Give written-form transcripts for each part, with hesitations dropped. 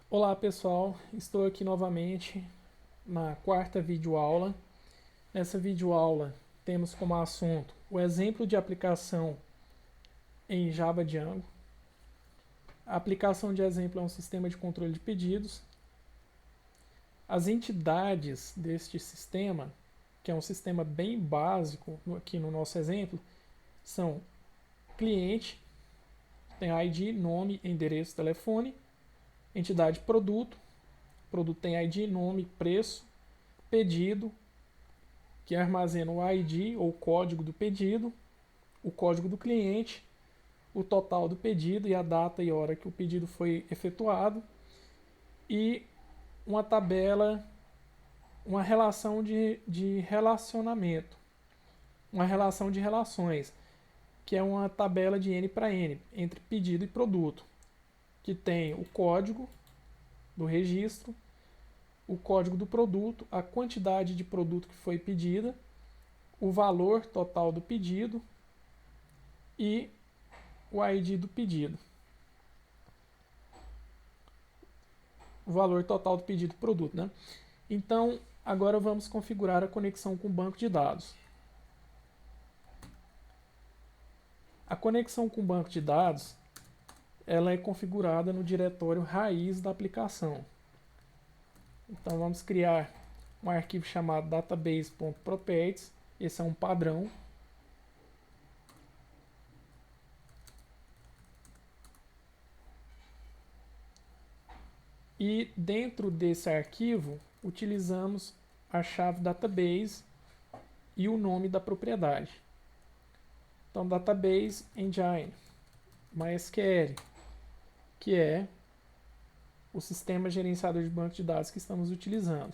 Olá pessoal, estou aqui novamente na quarta videoaula. Nessa videoaula temos como assunto o exemplo de aplicação em Java Django. A aplicação de exemplo é um sistema de controle de pedidos. As entidades deste sistema, que é um sistema bem básico aqui no nosso exemplo, são cliente, tem ID, nome, endereço, telefone, entidade produto, produto tem ID, nome, preço, pedido, que armazena o ID ou código do pedido, o código do cliente, o total do pedido e a data e hora que o pedido foi efetuado, e uma tabela, uma relação de relacionamento, uma relação de relações, que é uma tabela de N para N, entre pedido e produto, que tem o código do registro, o código do produto, a quantidade de produto que foi pedida, o valor total do pedido e o ID do pedido. O valor total do pedido do produto, né? Então, agora vamos configurar a conexão com o banco de dados. A conexão com o banco de dados, ela é configurada no diretório raiz da aplicação. Então, vamos criar um arquivo chamado database.properties. Esse é um padrão. E dentro desse arquivo, utilizamos a chave database e o nome da propriedade. Então, database engine, MySQL, que é o sistema gerenciador de banco de dados que estamos utilizando.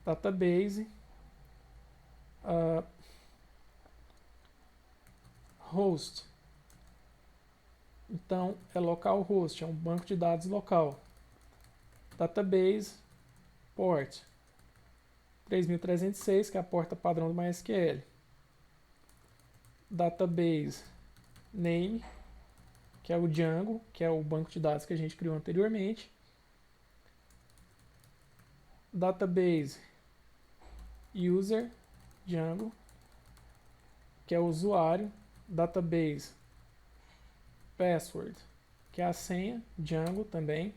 Database, host. Então, é localhost, é um banco de dados local. Database, port 3306, que é a porta padrão do MySQL. Database name, que é o Django, que é o banco de dados que a gente criou anteriormente. Database user, Django, que é o usuário. Database password, que é a senha, Django também.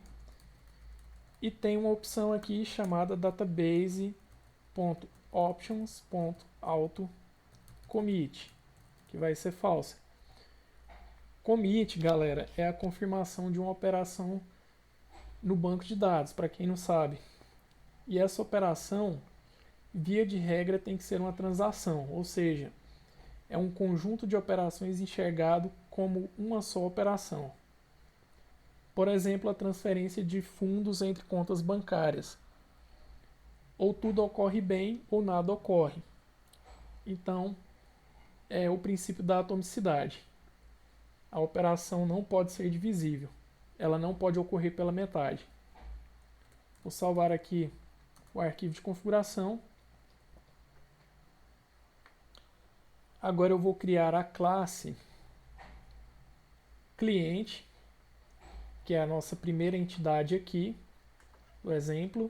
E tem uma opção aqui chamada database.options.auto-commit, que vai ser falsa. Commit, galera, é a confirmação de uma operação no banco de dados, para quem não sabe. E essa operação, via de regra, tem que ser uma transação, ou seja, é um conjunto de operações enxergado como uma só operação. Por exemplo, a transferência de fundos entre contas bancárias. Ou tudo ocorre bem ou nada ocorre. Então, é o princípio da atomicidade. A operação não pode ser divisível. Ela não pode ocorrer pela metade. Vou salvar aqui o arquivo de configuração. Agora eu vou criar a classe cliente, que é a nossa primeira entidade aqui, do exemplo.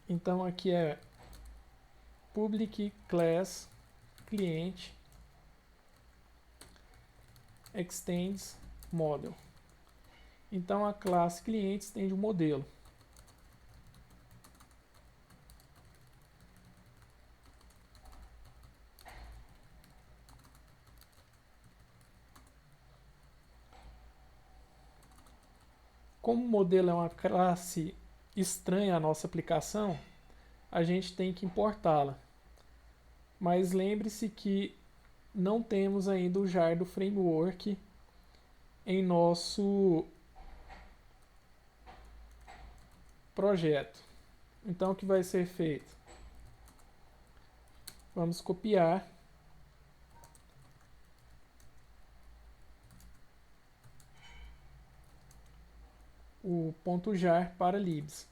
Então aqui é public class cliente extends model. Então a classe cliente estende o modelo. Como o modelo é uma classe estranha à nossa aplicação, a gente tem que importá-la. Mas lembre-se que não temos ainda o jar do framework em nosso projeto. Então o que vai ser feito? Vamos copiar o .jar para libs.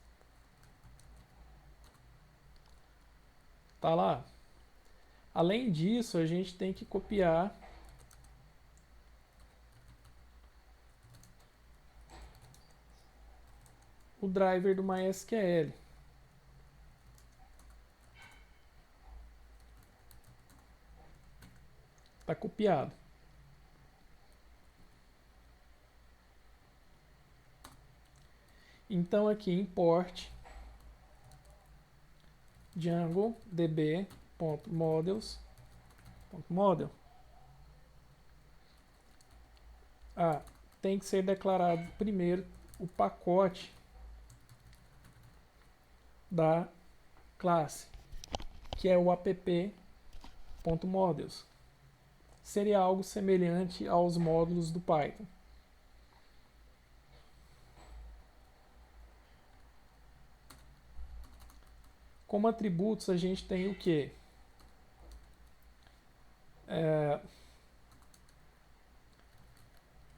Tá lá. Além disso, a gente tem que copiar o driver do MySQL. Está copiado. Então aqui import Django db.models.model. Tem que ser declarado primeiro o pacote da classe, que é o app.models. Seria algo semelhante aos módulos do Python. Como atributos, a gente tem o quê?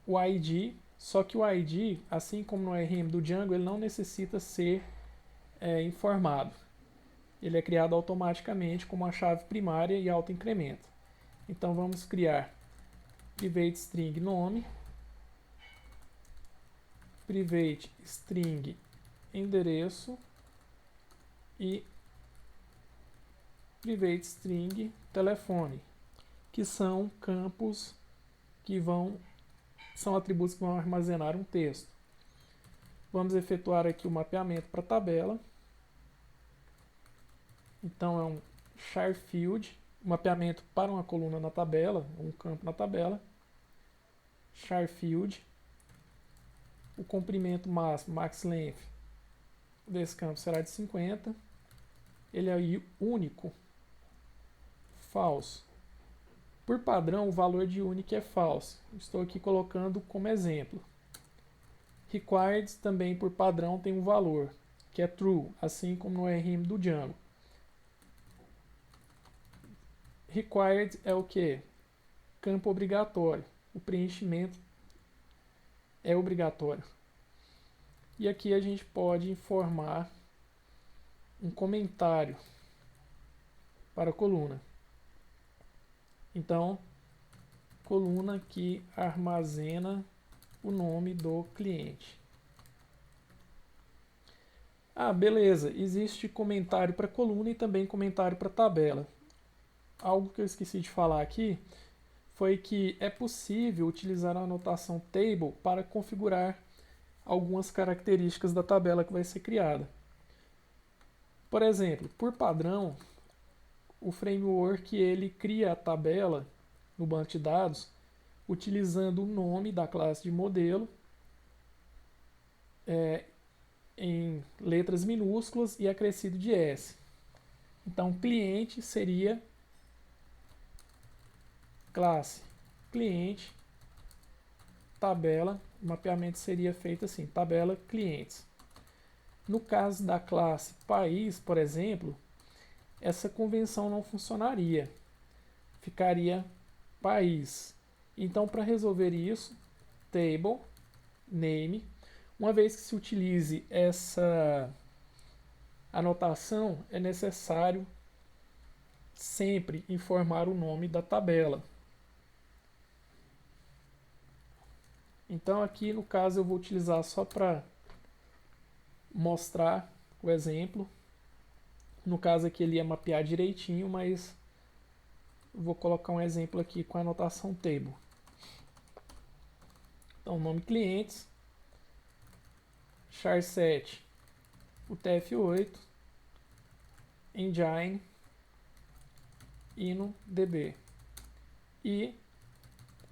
O ID, só que o ID, assim como no RM do Django, ele não necessita ser informado. Ele é criado automaticamente com uma chave primária e autoincrementa. Então vamos criar private string nome, private string endereço e private string telefone, que são campos que são atributos que vão armazenar um texto. Vamos efetuar aqui o mapeamento para a tabela. Então é um char field, mapeamento para uma coluna na tabela, um campo na tabela. Char field, o comprimento máximo, max length, desse campo será de 50. Ele é único, false. Por padrão, o valor de único é false. Estou aqui colocando como exemplo. Required também por padrão tem um valor, que é true, assim como no RM do Django. Required é o que? Campo obrigatório. O preenchimento é obrigatório. E aqui a gente pode informar um comentário para a coluna. Então, coluna que armazena o nome do cliente. Beleza, existe comentário para coluna e também comentário para tabela. Algo que eu esqueci de falar aqui foi que é possível utilizar a anotação table para configurar algumas características da tabela que vai ser criada. Por exemplo, por padrão, o framework ele cria a tabela no banco de dados utilizando o nome da classe de modelo em letras minúsculas e acrescido de S. Então, cliente seria classe cliente, tabela, o mapeamento seria feito assim, tabela clientes. No caso da classe país, por exemplo, essa convenção não funcionaria, ficaria país. Então, para resolver isso, table, name, uma vez que se utilize essa anotação, é necessário sempre informar o nome da tabela. Então aqui no caso eu vou utilizar só para mostrar o exemplo. No caso aqui ele ia mapear direitinho, mas eu vou colocar um exemplo aqui com a anotação table. Então nome clientes, char7, UTF-8, engine, INO-DB e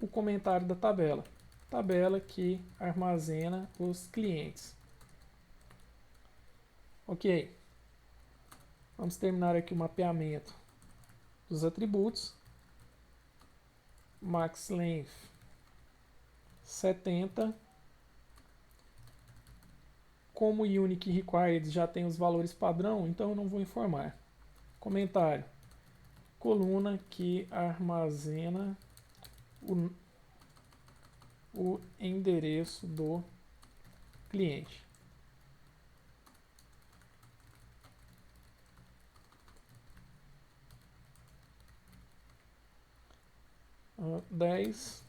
o comentário da tabela. Tabela que armazena os clientes. Ok. Vamos terminar aqui o mapeamento dos atributos. Max length 70. Como unique e required já tem os valores padrão, então eu não vou informar. Comentário. Coluna que armazena o endereço do cliente. Uh, 10.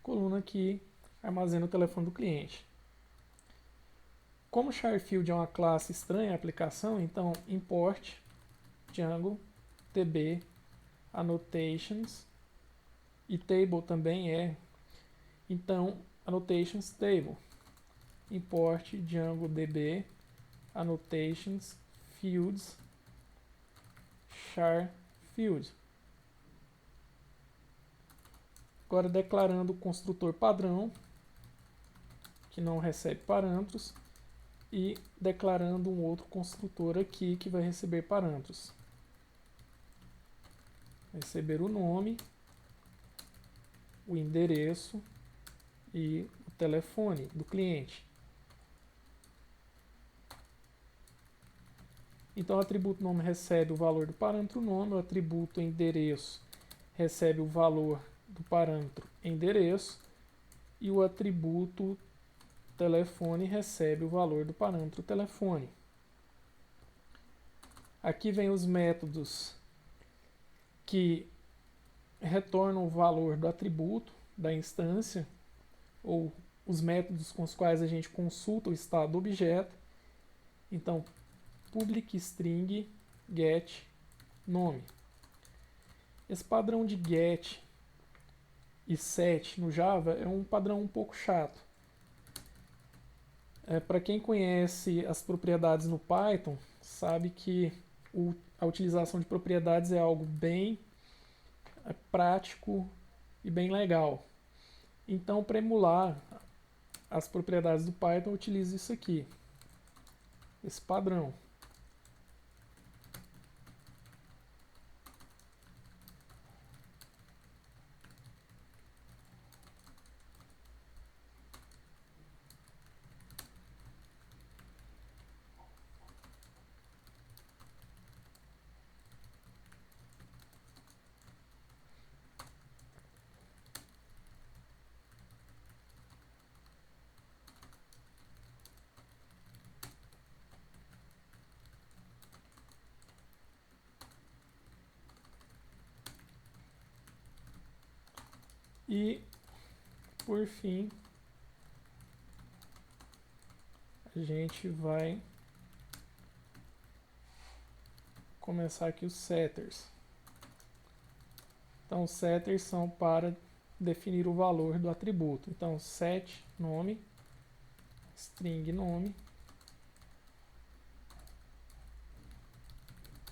Coluna que armazena o telefone do cliente. Como Charfield é uma classe estranha à aplicação, então import Django DB annotations e table também é. Então annotations table import Django DB annotations fields char field. Agora declarando o construtor padrão que não recebe parâmetros e declarando um outro construtor aqui que vai receber parâmetros. Receber o nome, o endereço e o telefone do cliente. Então o atributo nome recebe o valor do parâmetro nome, o atributo endereço recebe o valor do parâmetro endereço e o atributo telefone recebe o valor do parâmetro telefone. Aqui vem os métodos que retornam o valor do atributo da instância, ou os métodos com os quais a gente consulta o estado do objeto. Então, public string get nome. Esse padrão de get e set no Java é um padrão um pouco chato. Para quem conhece as propriedades no Python, sabe que a utilização de propriedades é algo bem prático e bem legal. Então, para emular as propriedades do Python, utilize isso aqui, esse padrão. E, por fim, a gente vai começar aqui os setters. Então, os setters são para definir o valor do atributo. Então, set nome, string nome.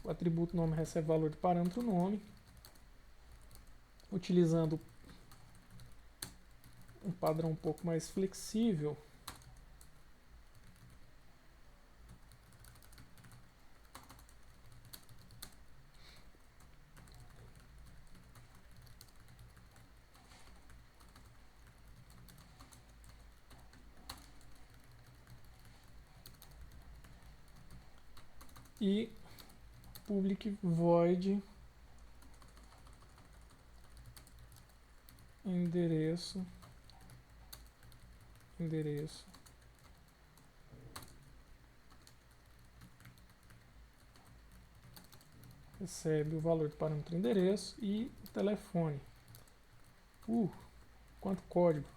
O atributo nome recebe o valor do parâmetro nome. Utilizando um padrão um pouco mais flexível, e public void endereço recebe o valor do parâmetro endereço e o telefone. Quanto código!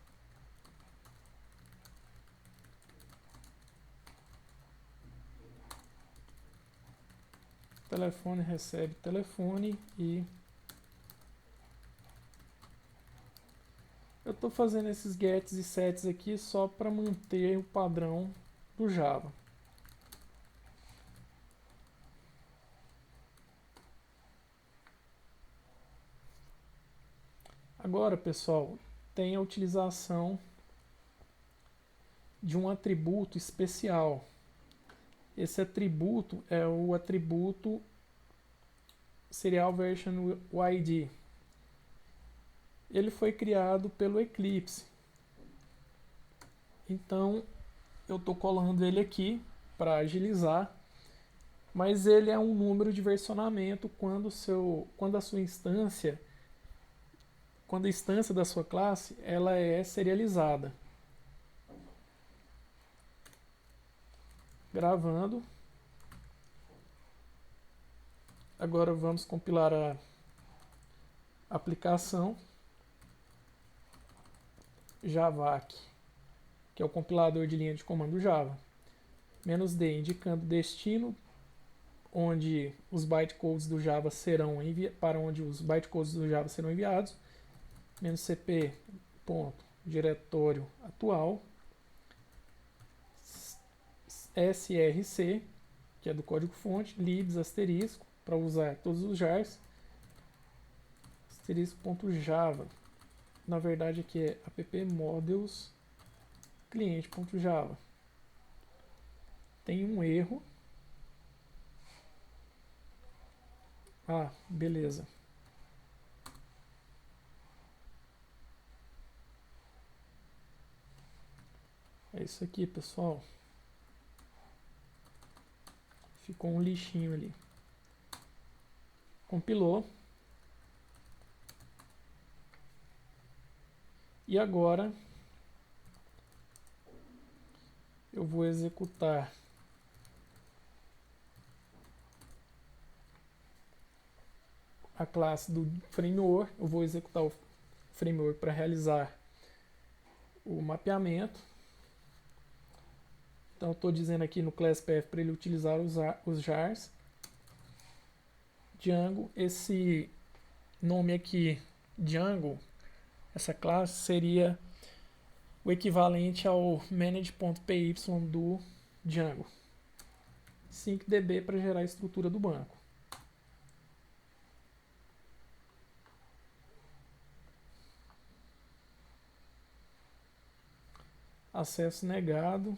Telefone recebe telefone e eu estou fazendo esses gets e sets aqui só para manter o padrão do Java. Agora, pessoal, tem a utilização de um atributo especial. Esse atributo é o atributo Serial Version ID. Ele foi criado pelo Eclipse. Então, eu estou colando ele aqui para agilizar. mas ele é um número de versionamento quando a instância da sua classe ela é serializada. Gravando. Agora vamos compilar a aplicação javac, que é o compilador de linha de comando Java. "-d", indicando destino onde os bytecodes do Java serão para onde os bytecodes do Java serão enviados. "-cp, ponto, diretório atual. "src", que é do código-fonte, libs asterisco, para usar todos os jars, asterisco.java. Na verdade aqui é app-models cliente.java. Tem um erro. Beleza. É isso aqui, pessoal. Ficou um lixinho ali. Compilou. E agora eu vou executar a classe do framework. Eu vou executar o framework para realizar o mapeamento. Então estou dizendo aqui no class.pf para ele utilizar os jars. Django, esse nome aqui, Django, essa classe seria o equivalente ao manage.py do Django. syncdb para gerar a estrutura do banco. Acesso negado.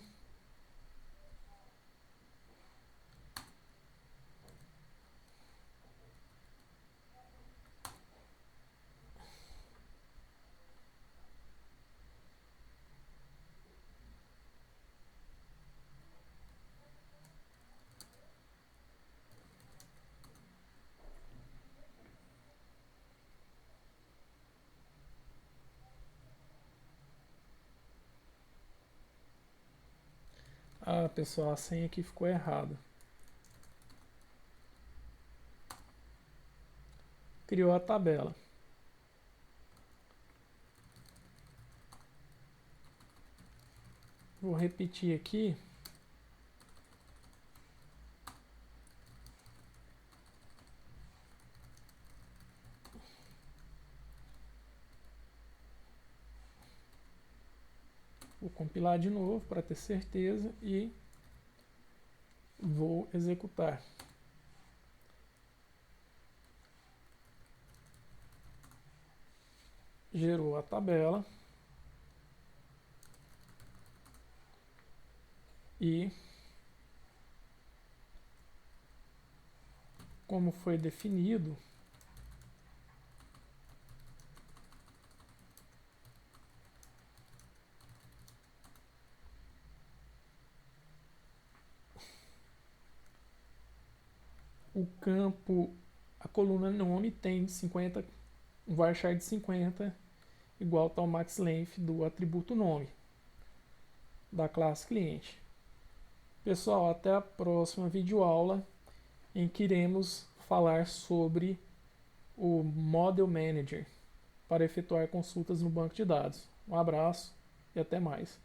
Pessoal, a senha aqui ficou errada. Criou a tabela. Vou repetir aqui. Vou compilar de novo para ter certeza e vou executar. Gerou a tabela e, como foi definido, o campo, a coluna nome tem 50, um varchar de 50 igual ao maxLength do atributo nome da classe cliente. Pessoal, até a próxima videoaula em que iremos falar sobre o Model Manager para efetuar consultas no banco de dados. Um abraço e até mais.